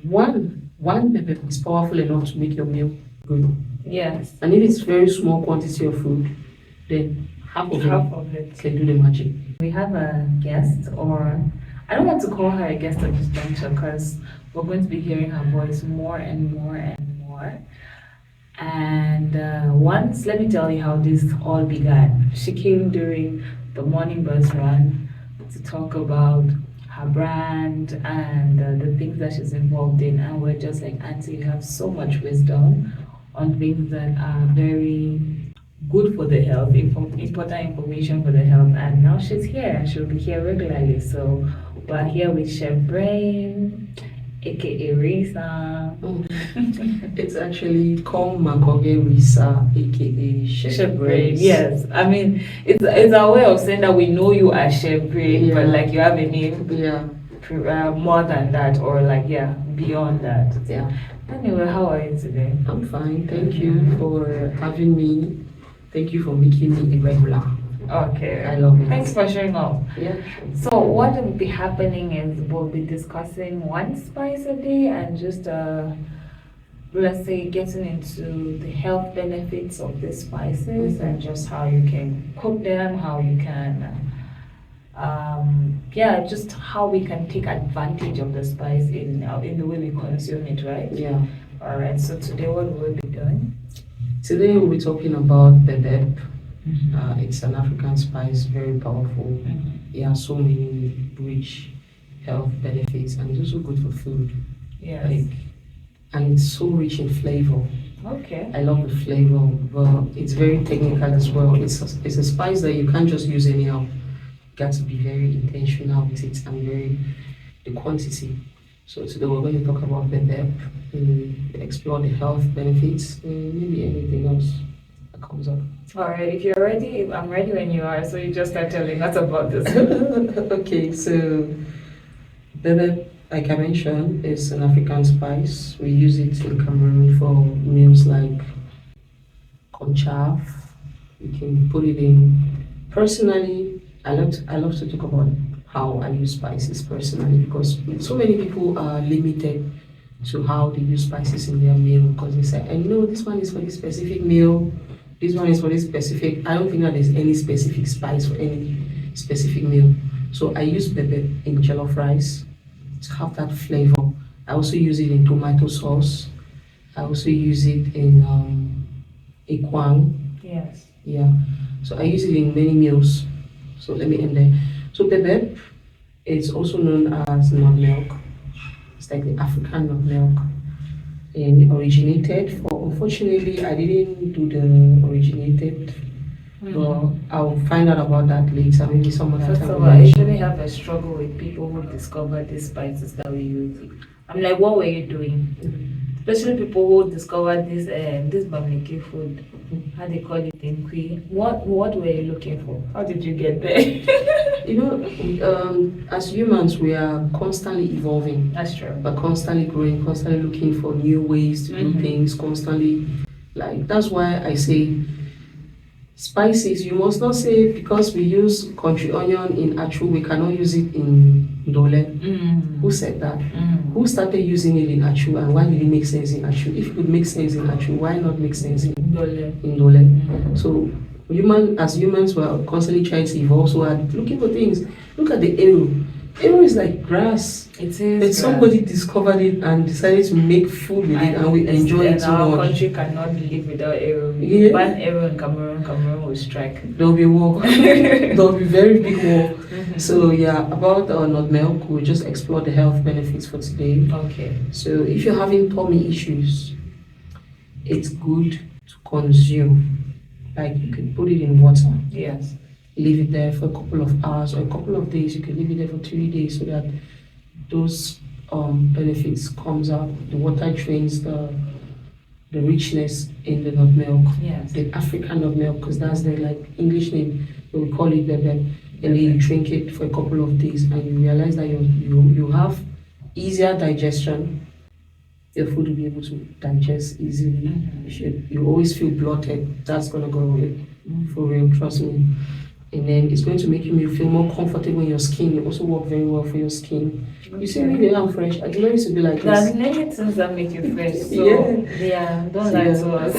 one pepper is powerful enough to make your meal good. Yes. And if it's very small quantity of food, then half of it can do the magic. We have a guest, or I don't want to call her a guest at this juncture because we're going to be hearing her voice more and more and more. And once, let me tell you how this all began. She came during the morning bus run to talk about her brand and the things that she's involved in. And we're just like, Auntie, you have so much wisdom on things that are very good for the health, important information for the health. And now she's here and she'll be here regularly. So we're here with Chef Brain, aka Risa. It's actually called Makoge Risa, aka Chef Brain. Yes, I mean it's a way of saying that we know you as Chef Brain, but like you have a name. Yeah. More than that, or like beyond that. Yeah. Anyway, how are you today? I'm fine. Thank you for having me. Thank you for making me a regular. Okay. I love it. Thanks for showing up. Yeah. So what will be happening is we'll be discussing one spice a day and just let's say getting into the health benefits of the spices and just how you can cook them, how you can just how we can take advantage of the spice in the way we consume it, right? Yeah. All right. So today, what will we be doing? Today we'll be talking about Bebep. It's an African spice, very powerful. It has so many rich health benefits, and it's also good for food. Yes. And it's so rich in flavor. Okay. I love the flavor, but it's very technical as well. It's a spice that you can't just use anyhow. You got to be very intentional with it and the quantity. So today we're going to talk about Bebep, explore the health benefits, and maybe anything else that comes up. All right. If you're ready, I'm ready when you are. So you just start telling us about this. Okay. So Bebep, like I mentioned, is an African spice. We use it in Cameroon for meals like conchaf. You can put it in. Personally, I love to talk about how I use spices personally, because so many people are limited to how they use spices in their meal, because they say, I know this one is for this specific meal, this one is for this specific. I don't think that there's any specific spice for any specific meal. So I use Bebep in jollof rice to have that flavor. I also use it in tomato sauce. I also use it in ekwang. Yes. Yeah. So I use it in many meals. So let me end there. So Bebep is also known as nut milk. It's like the African nut milk. And it originated unfortunately, I didn't do the originated. Well, I'll find out about that later. Maybe some other time. First of all, I usually have a struggle with people who discover these spices that we use. I'm like, what were you doing? Especially people who discovered this Bamileke food, how they call it in Kwi. What were you looking for? How did you get there? As humans, we are constantly evolving. That's true. We're constantly growing, constantly looking for new ways to do things, constantly. Like, that's why I say spices, you must not say because we use country onion in achu, we cannot use it in dole. Who said that? Who started using it in achu, and why did it make sense in achu? If it would make sense in achu, why not make sense in dole? So as humans, we're constantly trying to evolve, so we're looking for things. Look at the arrow. Arrow is like grass. It is. Then somebody discovered it and decided to make food with it, and we enjoy it so much. Our country cannot live without arrow. Yeah. Ban arrow in Cameroon will strike. There'll be war. There'll be very big war. So yeah, about nut milk, we'll just explore the health benefits for today. Okay. So if you're having tummy issues, it's good to consume. Like, you can put it in water. Yes. Leave it there for a couple of hours or a couple of days. You can leave it there for 3 days so that those benefits comes out. The water drains the richness in the nut milk. Yes. The African nut milk, because that's the English name. We call it Bebep. And then you drink it for a couple of days, and you realize that you have easier digestion. Your food will be able to digest easily. You always feel bloated. That's gonna go away for real. Trust me. and then it's going to make you feel more comfortable in your skin. It also work very well for your skin. You see me when I'm fresh. I didn't used to be like There's this. many things that make you fresh. So don't So, lie to us.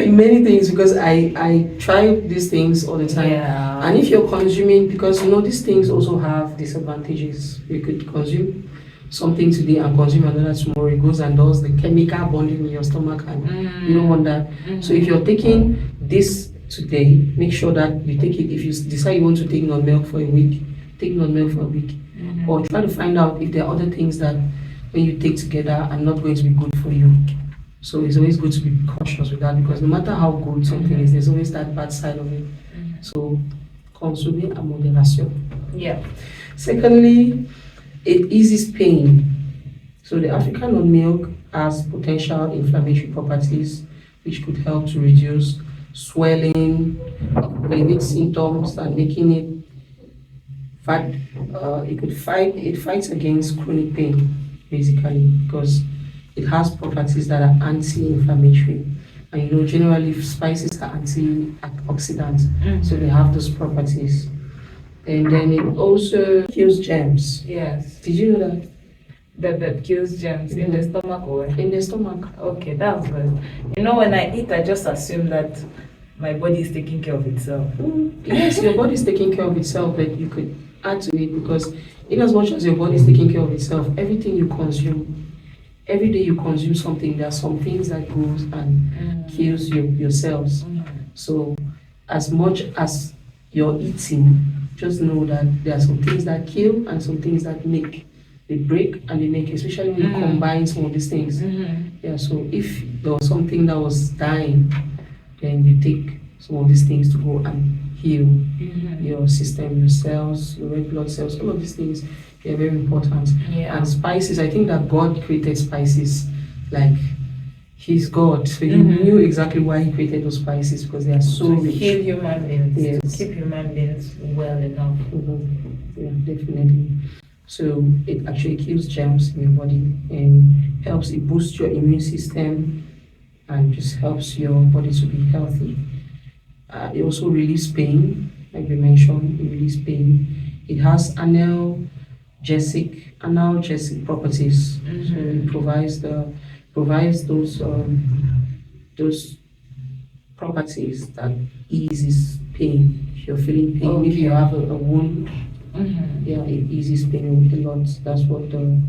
many things, because I try these things all the time. Yeah. And if you're consuming, because these things also have disadvantages. You could consume something today and consume another tomorrow. It goes and does the chemical bonding in your stomach, and you don't want that. So if you're taking this today, make sure that you take it. If you decide you want to take non-milk for a week, take non-milk for a week. Or try to find out if there are other things that when you take together are not going to be good for you. So it's always good to be cautious with that, because no matter how good something is, there's always that bad side of it. So consume à modération. Yeah. Secondly, it eases pain. So the African non-milk has potential inflammatory properties which could help to reduce swelling, alleviate symptoms, and making it it fights against chronic pain, basically, because it has properties that are anti-inflammatory. And generally spices are antioxidants, so they have those properties. And then it also kills germs. Yes. Did you know that? Bebep kills germs in the stomach or In the stomach. Okay, that's good. When I eat, I just assume that my body is taking care of itself. Yes, your body is taking care of itself, but you could add to it, because in as much as your body is taking care of itself, everything you consume, every day you consume something, there are some things that goes and kills your cells. So as much as you're eating, just know that there are some things that kill and some things that make. They break and they make, especially when you combine some of these things. Yeah, so if there was something that was dying, then you take some of these things to go and heal your system, your cells, your red blood cells, all of these things. They're very important. Yeah. And spices, I think that God created spices, like He's God, so He knew exactly why He created those spices, because they are so To rich. heal human beings, Yes. to keep human beings well enough. Yeah, definitely. So it actually kills germs in your body and helps it boost your immune system and just helps your body to be healthy. It also relieves pain, like we mentioned, it relieves pain. It has analgesic properties. So it provides those properties that eases pain. If you're feeling pain, if you have a wound, yeah, it eases pain a lot. That's what the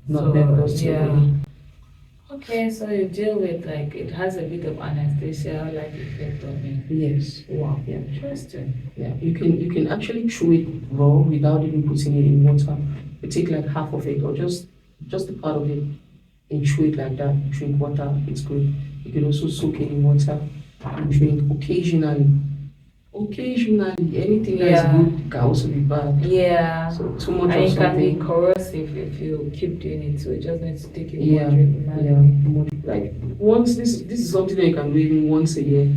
nutmeg does to your body. Okay, so you deal with it has a bit of anesthesia effect on it. Yes. Wow. Yeah. Interesting. Yeah. You can actually chew it raw without even putting it in water. You take half of it or just a part of it and chew it like that. Drink water, it's good. You can also soak it in water and drink occasionally. Anything that is good can also be bad. Yeah. So too much and of it can be something. corrosive if you keep doing it. So it just needs to take it Yeah. moderately. Like once this is something that you can do even once a year.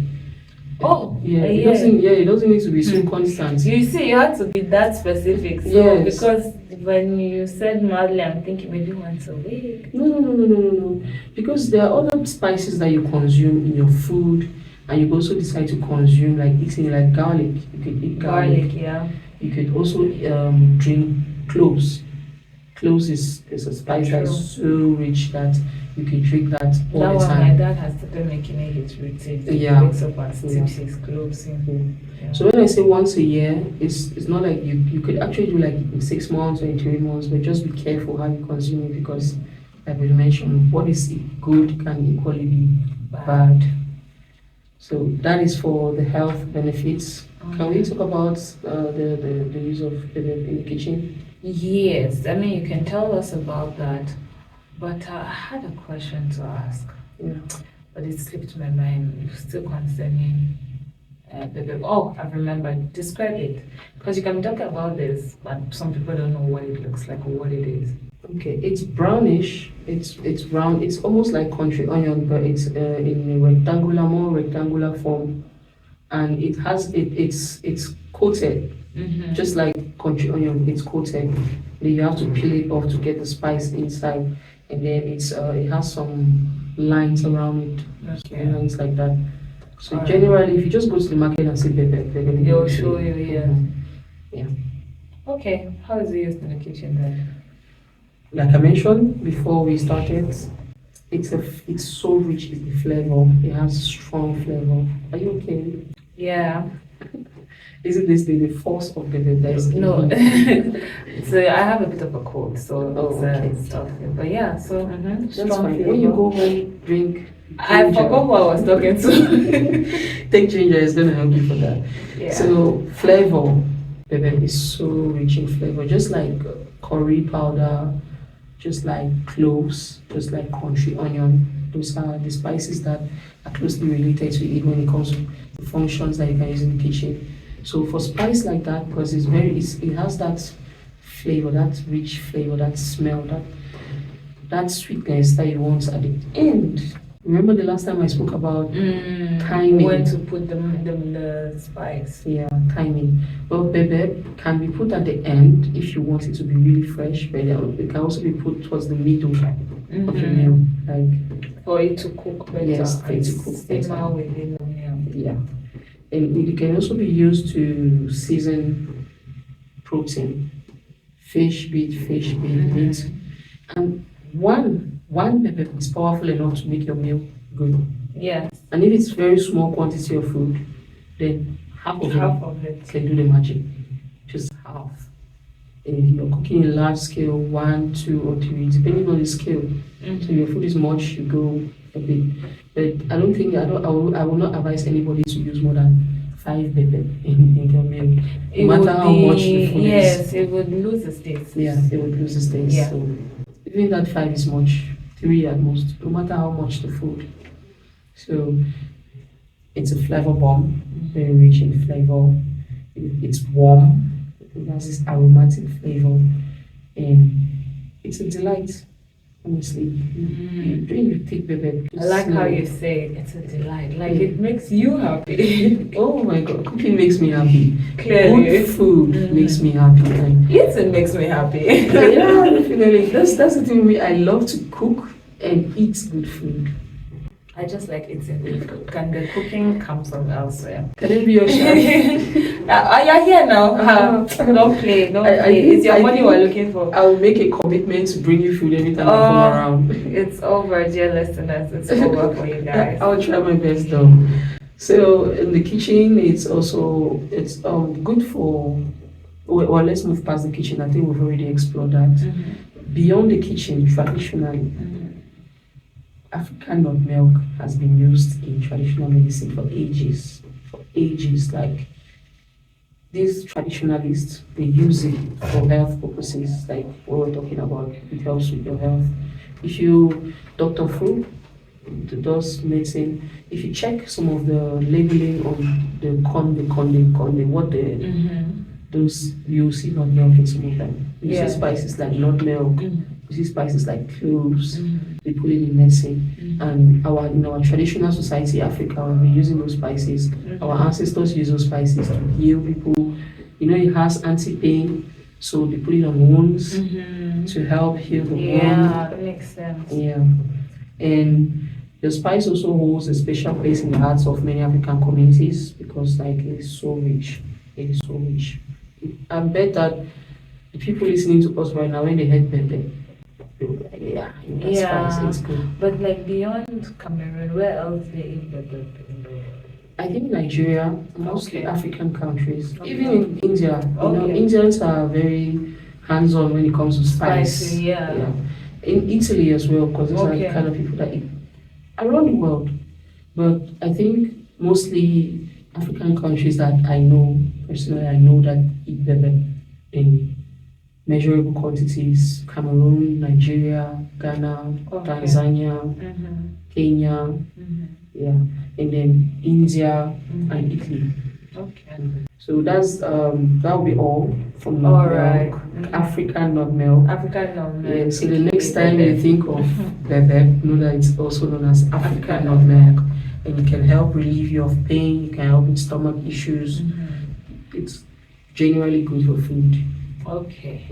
Oh, Yeah, a it year. doesn't need to be so constant. You see, you have to be that specific. So Yes. because when you said madly, I'm thinking maybe once a week. No. Because there are other spices that you consume in your food, and you also decide to consume, like eating like garlic. You could eat garlic. Yeah. You could also drink cloves. Cloves is a spice that is so rich that you can drink that all That the one, time. my dad has started making it his routine. Yeah. He wakes up and steeps his clothes in. Yeah. So when I say once a year, it's not like you could actually do like in 6 months or in 3 months, but just be careful how you consume it, because like we mentioned, what is good can equally be bad. So that is for the health benefits. Can we talk about the use of Bebep in the kitchen? Yes, I mean you can tell us about that, but I had a question to ask. Yeah. But it slipped my mind. Still concerning Bebep. Oh, I remember. Describe it, because you can talk about this, but some people don't know what it looks like or what it is. Okay, it's brownish. It's brown. It's almost like country onion, but it's in a more rectangular form, and it's coated. Just like country onion, it's coated. Then you have to peel it off to get the spice inside, and then it has some lines around it, Okay. lines like that. So Alright. generally, if you just go to the market and say Bebep, they're gonna They'll give it to show you, yeah. Yeah. Okay, how is it used in the kitchen then? Like I mentioned before we started, it's so rich in the flavor. It has strong flavor. Are you okay? Yeah. Isn't this the force of Bebep that is No. giving? So I have a bit of a cold, so Oh, it's okay. stuff. But yeah, so That's strong fine. flavor. When you go home, drink I ginger. forgot who I was talking to. Take ginger, it's gonna help you for that. Yeah. So flavor, Bebep is so rich in flavor, just like curry powder, just like cloves, just like country onion. Those are the spices that are closely related to it when it comes to the functions that you can use in the kitchen. So for spice like that, because it has that flavor, that rich flavor, that smell, that sweetness that you want at the end. Remember the last time I spoke about timing? When to put the spice. Yeah, timing. Well, Bebep can be put at the end if you want it to be really fresh, but it can also be put towards the middle of your meal. Like, for it to cook better. Yes, for it to cook better. Simmer within the meal. yeah. And it can also be used to season protein, fish, meat. And one Bebep is powerful enough to make your meal good. Yes. And if it's very small quantity of food, then half of it can do the magic. Just half. And if you're cooking a large scale, 1, 2, or 3, depending on the scale. So your food is much, you go a bit. But I will not advise anybody to use more than 5 Bebep in their meal. It No would matter how much the be, food is. yes, it would lose its taste. Yeah, it would lose its taste. Yeah. So even that 5 is much, 3 at most, no matter how much the food. So it's a flavor bomb, very rich in flavor. It's warm, it has this aromatic flavor, and it's a delight. Honestly, you take Bebep. I like how you say it's a delight. Like it makes you happy. Oh my God, cooking makes me happy. Clearly. Good food makes me happy. And Eating makes me happy. yeah, definitely. That's the thing with me. I love to cook and eat good food. I just like eating good food. Can the cooking come from elsewhere? Can it be your chef? You're here now. Don't play. It's your money we're looking for. I will make a commitment to bring you food every time I come around. It's over, dear listeners. It's over for you guys. I'll try my best though. So in the kitchen, it's good for. Well, let's move past the kitchen. I think we've already explored that. Beyond the kitchen, traditionally, African nut milk has been used in traditional medicine for ages. Like these traditionalists, they use it for health purposes, like what we're talking about. It helps with your health. If you, Dr. Fu, does medicine, if you check some of the labeling on the those, you see nut milk in some of them. You see spices like nut milk, you see spices like cloves, they put it in medicine. And in our traditional society, Africa, we've been using those spices. Our ancestors use those spices to heal people. It has anti-pain, so they put it on wounds to help heal the wound. Yeah, that makes sense. Yeah. And the spice also holds a special place in the hearts of many African communities because it is so rich. It is so rich. I bet that the people listening to us right now, when they heard Bebep, they will be like, yeah, spice, it's good. But beyond Cameroon, where else they eat Bebep in the world? I think Nigeria, mostly African countries, even in India. Okay. Indians are very hands-on when it comes to spice. Spicy, yeah. In Italy as well, because those are the kind of people that eat around the world. But I think mostly African countries that I know personally, that eat Bebep in measurable quantities: Cameroon, Nigeria, Ghana, Tanzania, Kenya, and then India and Italy. Okay. So that'll be all from All nut right. milk, African nut milk. African nut milk. Yeah, so the next time you think of Bebep, know that it's also known as African nut milk, and it can help relieve you of pain. It can help with stomach issues. It's genuinely good for food. Okay.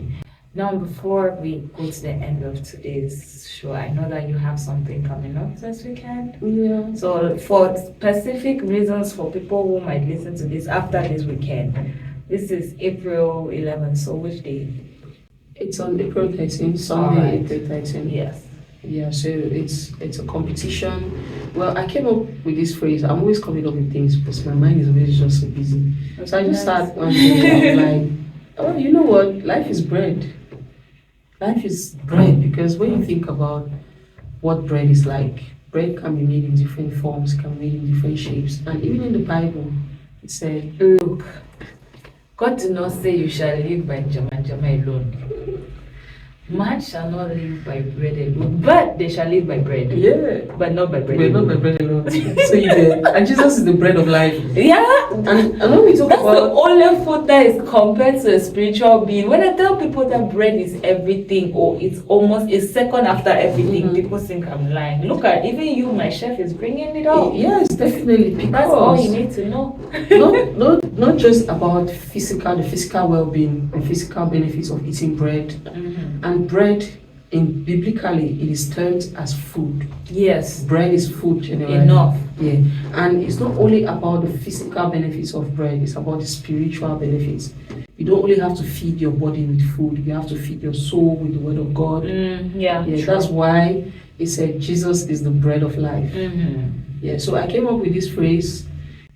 Now, before we go to the end of today's show, I know that you have something coming up this weekend. Yeah. So, for specific reasons for people who might listen to this after this weekend, this is April 11th. So, which day? It's on April 13th, Sunday, Alright. April 13th. Yes. Yeah, so it's a competition. Well, I came up with this phrase. I'm always coming up with things because my mind is always just so busy. So I just start one day. I'm like, oh, you know what? Life is bread. Life is bread because when you think about what bread is like, bread can be made in different forms, can be made in different shapes, and even in the Bible, it said, Look, God did not say you shall live by jama alone. Man shall not live by bread alone, but they shall live by bread. yeah, But not by bread we're alone. not by bread alone. So you did, and Jesus is the bread of life. Yeah, And when we talk that's the about only food that is compared to a spiritual being. When I tell people that bread is everything, or it's almost a second after everything, people think I'm lying. Look at even you, my chef is bringing it up. yes, definitely, because That's all you need to know. not just about the physical well-being, the physical benefits of eating bread. And bread, in biblically, it is termed as food. Yes. Bread is food generally. Enough. Yeah, and it's not only about the physical benefits of bread; it's about the spiritual benefits. You don't only have to feed your body with food; you have to feed your soul with the Word of God. Yeah. Yeah, True. that's why it said Jesus is the bread of life. Yeah, so I came up with this phrase.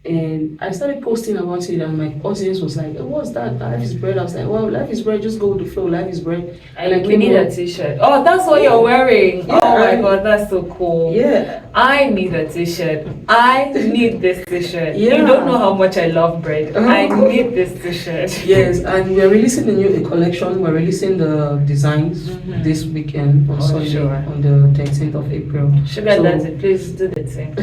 And I started posting about it, and my audience was like, oh, what's that? Life is bread. I was like, well, life is bread, just go with the flow. Life is bread. And We need a t-shirt. Oh, that's what you're wearing. Yeah, oh my God, that's so cool. Yeah. I need a t-shirt. I need this t-shirt. Yeah. You don't know how much I love bread. I need this t-shirt. Yes, and we're releasing a collection. We're releasing the designs this weekend on Sunday, sure. on the 13th of April. Sugar Daddy, please do the thing.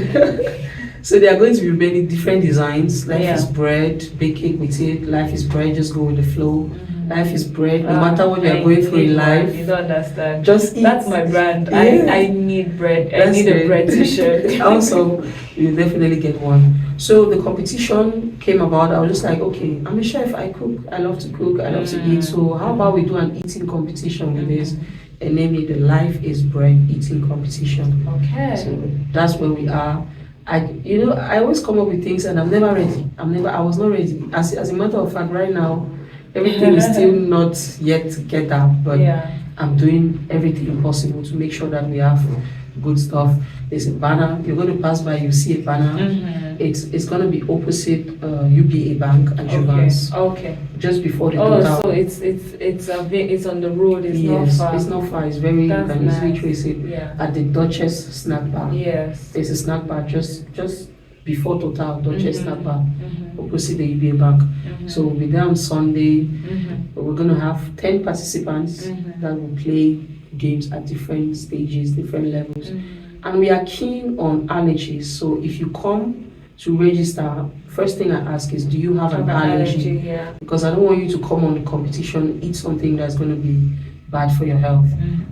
So there are going to be many different designs. Life Yeah. is bread, bake cake with it. Life is bread, just go with the flow. Life is bread, no matter what you are going through in life. You don't understand. Just eat. That's my brand. Yeah. I need bread. I That's need a it. bread t-shirt. Also, you definitely get one. So the competition came about. I was just like, okay, I'm a chef. I cook. I love to cook. I love to eat. So how about we do an eating competition with this, and name it the Life is Bread Eating Competition. Okay. So that's where we are. I always come up with things, and I'm never ready. I was not ready. As a matter of fact, right now, everything is still not yet together. But Yeah. I'm doing everything possible to make sure that we have good stuff. There's a banner. You're going to pass by, you see a banner. It's going to be opposite UBA Bank and Juventus, Okay. just before the Oh, total. so it's on the road. It's not Yes, far. it's not far. It's very, That's you can easily nice. trace it Yeah. at the Duchess Snack Bar. Yes. There's a snack bar just before Total, Duchess Snack Bar, opposite the UBA Bank. So we'll be there on Sunday. We're going to have 10 participants that will play games at different stages, different levels. And we are keen on allergies. So if you come to register, first thing I ask is, do you have an allergy? Yeah. Because I don't want you to come on the competition, eat something that's going to be bad for your health.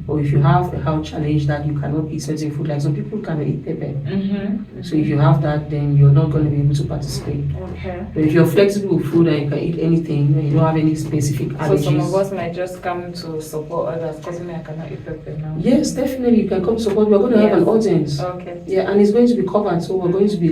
Or if you have a health challenge that you cannot eat certain food, like some people cannot eat pepper. So if you have that, then you're not going to be able to participate. Okay. But if you're flexible with food and you can eat anything and you don't have any specific allergies. So some of us might just come to support others because I cannot eat pepper now. Yes, definitely you can come support. We're going to have an audience. Okay. Yeah, and it's going to be covered. So we're going to be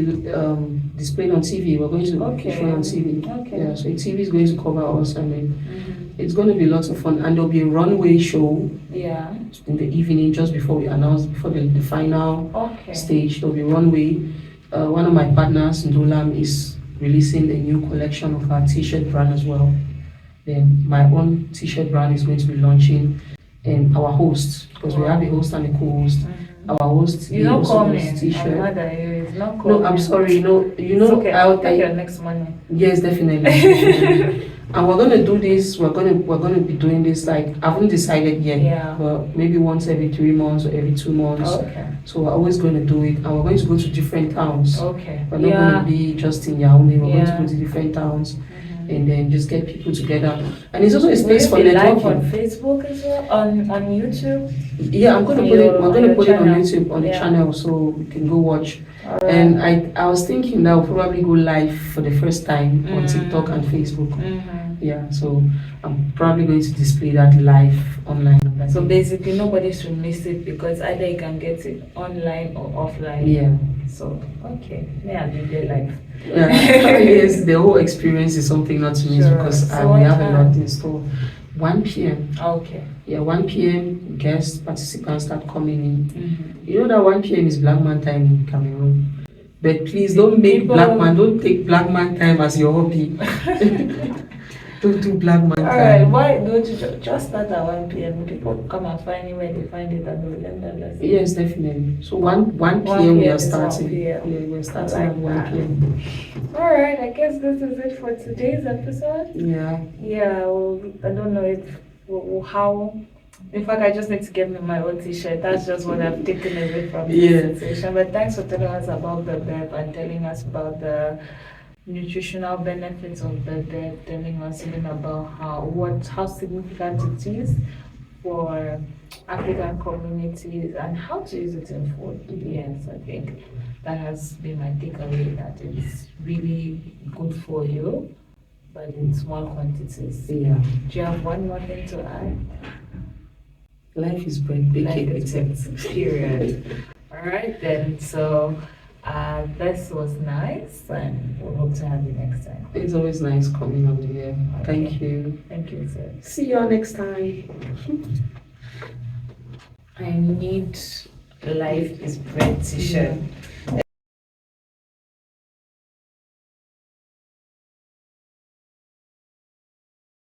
displayed on TV. We're going to be shown on TV. Okay. Yeah, so TV is going to cover us, and then it's going to be lots of fun. And there'll be a runway show Yeah. in the evening just before we announce, before the final stage. There'll be runway. One of my partners, Ndolam, is releasing a new collection of our t-shirt brand as well. Then my own t-shirt brand is going to be launching, and our host, because we have a host and a co-host. Our host, You don't call me. t-shirt. I'm mad at you. It's not call No, I'm sorry. No, you know, It's okay. I'll take your next money. Yes, definitely. And we're gonna do this. We're gonna be doing this. Like, I haven't decided yet. Yeah. But maybe once every 3 months or every 2 months. Okay. So we're always going to do it, and we're going to go to different towns. Okay. We're not going to be just in Yaoundé. We're going to go to different towns, and then just get people together. And it's also a space for Will you be live on networking. Facebook as well? On YouTube? Yeah, I'm gonna On put it. your- I'm on gonna your put it on channel. YouTube on the Yeah. channel, so you can go watch. All And right. I was thinking that I'll probably go live for the first time on TikTok and Facebook. Mm-hmm. Yeah, so I'm probably going to display that live online. So basically, nobody should miss it because either you can get it online or offline. Yeah. So okay, yeah, I'll be there live. Yeah. Yes, the whole experience is something not to miss Sure. because So we what have a lot time? in store. 1 p.m. Okay. Yeah, 1 p.m. guest participants start coming in. Mm-hmm. You know that 1 p.m. is Black Man time in Cameroon. But please don't make People- don't take Black Man time as your hobby. Don't do Black Man All right, time. why don't you just start at 1 p.m.? People come and find it where they find it and they'll learn that lesson. Yes, definitely. So 1 1 p.m. we p.m. are is 1 starting. p.m. Yeah, we're starting I at like 1 that. p.m. All right, I guess this is it for today's episode. Yeah. Yeah, well, I don't know if how. In fact, I just need to get me my own T-shirt. That's just what I've taken away from Yeah. this situation. But thanks for telling us about the Bebep and telling us about the nutritional benefits of Bebep, telling us even about how significant it is for African communities and how to use it in food. Yes, I think that has been my takeaway, that it's really good for you, but in small quantities. Yeah. Do you have one more thing to add? Life is breathtaking. Like it's period. All right then. So this was nice, and we'll hope to have you next time. It's always nice coming on here. Thank Okay. you. Thank you, sir. See you all next time. I need Life is Bread T-shirt.